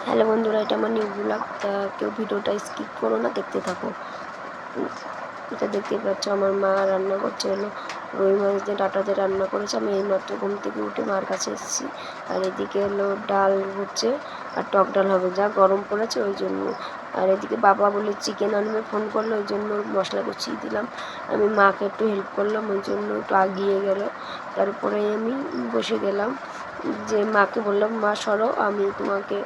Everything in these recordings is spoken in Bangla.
হ্যালো বন্ধুরা, এটা আমার নিউ ব্লগ। তা কেউ ভিডিওটা স্কিপ করো না, দেখতে থাকো। এটা দেখতে পাচ্ছ আমার মা রান্না করছে, হলো রুই মাছ দিয়ে ডাঁটা দিয়ে রান্না করেছে। আমি এইমাত্র ঘুম থেকে উঠে মার কাছে এসেছি। আর এদিকে হলো ডাল হচ্ছে, আর টক ডাল হবে, যা গরম পড়েছে ওই জন্য। আর এদিকে বাবা বলে চিকেন আনবে, ফোন করলো, ওই জন্য মশলা গুছিয়ে দিলাম। আমি মাকে একটু হেল্প করলাম, ওই জন্য একটু আগিয়ে গেল। তারপরে আমি বসে গেলাম, যে মাকে বললাম, মা সরো, আমি তোমাকে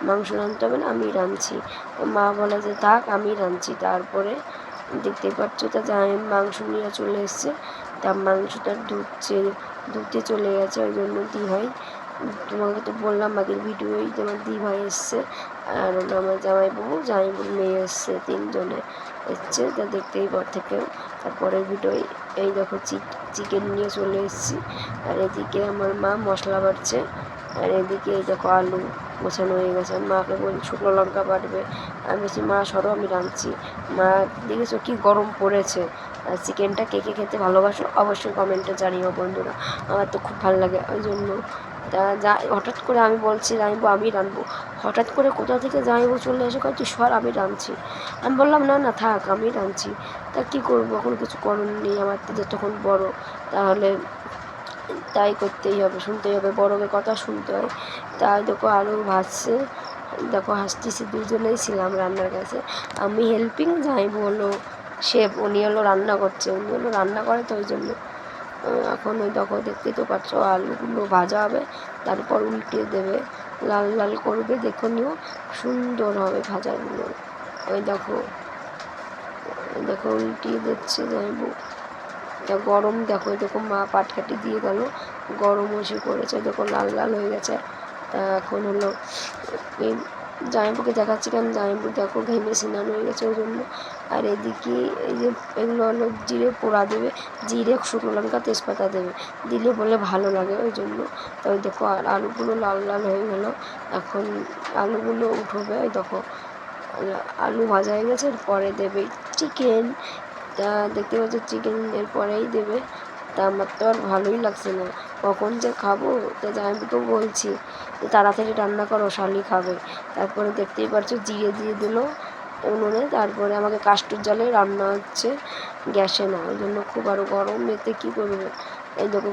মাংস রাঁধতে হবে না, আমি রাঁধছি। মা বলে যে থাক, আমি রাঁধছি। তারপরে দেখতেই পাচ্ছ, তা যাই মাংস নিয়ে চলে এসছে। তা মাংসটা ধুতে চলে গেছে, ওই জন্য দিভাই, তোমাকে তো বললাম আগের ভিডিওই, তোমার দিভাই এসছে। আর আমার জামাইবাবুর মেয়ে এসছে, তিনজনে এসছে। তা দেখতেই পর থেকে তারপরে ভিডিওই এই দেখো চিকেন নিয়ে চলে এসেছি। আর এদিকে আমার মা মশলা বাটছে, আর এদিকে এই দেখো আলু গোছানো হয়ে গেছে। মাকে বলি শুকনো লঙ্কা বাটবে, আমি বলছি মা সরো, আমি রাঁধছি। মা দেখেছো কি গরম পড়েছে। আর চিকেনটা কে কে খেতে ভালোবাসো অবশ্যই কমেন্টে জানিও বন্ধুরা, আমার তো খুব ভালো লাগে। ওই জন্য তা হঠাৎ করে আমি বলছি জামাইবাবু আমি রাঁধবো, হঠাৎ করে কোথা থেকে জামাইবাবু চলে এসে কয় তুই সর, আমি রাঁধছি। আমি বললাম না না থাক, আমি রাঁধছি। তা কী করবো, এখন কিছু করার নেই, আমার তো যতক্ষণ বড় তাহলে তাই করতেই হবে, শুনতেই হবে, বড়কে কথা শুনতে হয়। তাই দেখো আলু ভাজছে, দেখো হাসতেছি, দুজনেই ছিলাম রান্নার কাছে। আমি হেল্পিং, জামাইবাবু হলো শেফ, উনি হলো রান্না করছে, উনি হলো রান্না করে, তো ওই জন্য এখন ওই দেখো দেখতেই তো পাচ্ছ আলুগুলো ভাজা হবে, তারপর উল্টিয়ে দেবে, লাল লাল করবে, দেখো নিও সুন্দর হবে ভাজাগুলো। ওই দেখো দেখো উল্টিয়ে দিচ্ছে জামাইবাবু। তা গরম দেখো, দেখো মা পাটকাঠি দিয়ে গেল, গরম এসে পড়েছে, দেখো লাল লাল হয়ে গেছে। তা এখন হলো এই জামাইবাবুকে দেখাচ্ছি, কারণ জামাইবাবু দেখো ঘেমে স্নান হয়ে গেছে, ওই জন্য। আর এদিকে এই যে এগুলো হলো জিরে পোড়া দেবে, জিরে শুকনো লঙ্কা তেজপাতা দেবে, দিলে বলে ভালো লাগে, ওই জন্য। তো ওই দেখো আর আলুগুলো লাল লাল হয়ে গেল, এখন আলুগুলো উঠবে। ওই দেখো আলু ভাজা হয়ে গেছে, এরপরে দেবে চিকেন। তা দেখতে পাচ্ছ চিকেন এরপরেই দেবে। তা আমার তো আর ভালোই লাগছে না, কখন যে খাবো। তা জামাইবাবুকেও বলছি যে তাড়াতাড়ি রান্না করো, শালি খাবে। তারপরে দেখতেই পাচ্ছ জিরে দিয়ে দিল উনুনে, তারপরে আমাকে কাস্টর জালে রান্না হচ্ছে, গ্যাসে না, ওই জন্য খুব আরও গরম, এতে কী করবে। এই দেখো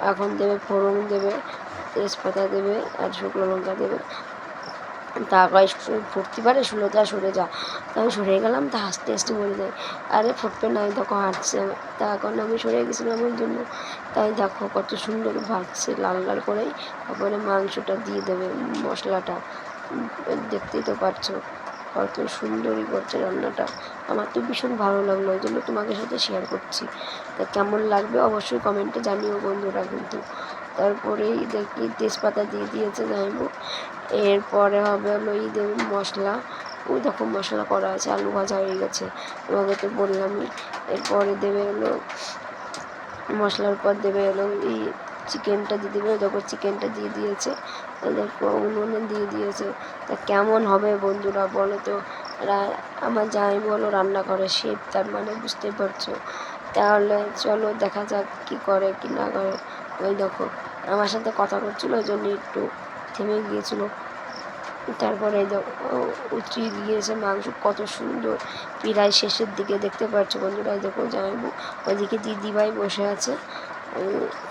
এখন দেবে ফোড়ন দেবে, তেজপাতা দেবে, আর শুকনো লঙ্কা দেবে। তা কয় ফুটতে পারে, সুলতা সরে যা। তা আমি সরে গেলাম, তা হাসতে হাসতে বলে যায় আরে ফুটবে না, দেখো হাঁটছে। তা এখন আমি সরে গেছিলাম ওই জন্য। তাই দেখো কত সুন্দর ভাজছে লাল লাল করেই, তারপরে মাংসটা দিয়ে দেবে, মশলাটা দেখতেই তো পারছো কত সুন্দরই করছে রান্নাটা। আমার তো ভীষণ ভালো লাগলো, ওই জন্য তোমাদের সাথে শেয়ার করছি। তা কেমন লাগবে অবশ্যই কমেন্টে জানিও বন্ধুরা কিন্তু। তারপরেই দেখি তেজপাতা দিয়ে দিয়েছে জামাইবাবু, এরপরে হবে হলো দেবে মশলা। ওই দেখো মশলা করা আছে, আলু ভাজা হয়ে গেছে, তোমাকে তো বললামই। এরপরে দেবে হলো মশলার পর দেবে হলো চিকেনটা দিয়ে দেবে, দেখো চিকেনটা দিয়ে দিয়েছে, দেখো উনুনে দিয়ে দিয়েছে। তা কেমন হবে বন্ধুরা বলো তো। আমার জামাইবাবু হলো রান্না করে শেফ, তার মানে বুঝতে পারছো। তাহলে চলো দেখা যাক কী করে কি না করে। ওই দেখো আমার সাথে কথা করছিলো, ওই জন্য একটু থেমে গিয়েছিলো। তারপরে উতরিয়ে দিয়েছে মাংস, কত সুন্দর, প্রায় শেষের দিকে দেখতে পাচ্ছ বন্ধুরা। দেখো জামাইবাবু ওইদিকে দিদিভাই বসে আছে,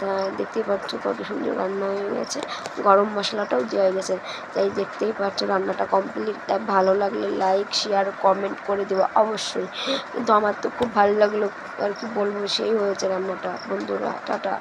তা দেখতেই পাচ্ছ কত সুন্দর রান্না হয়ে গেছে, গরম মশলাটাও দেওয়া হয়ে গেছে। তাই দেখতেই পাচ্ছ রান্নাটা কমপ্লিট। তা ভালো লাগলে লাইক শেয়ার কমেন্ট করে দেবো অবশ্যই, কিন্তু আমার তো খুব ভালো লাগলো, আর কি বলবো, সেই হয়েছে রান্নাটা বন্ধুরা। টাটা।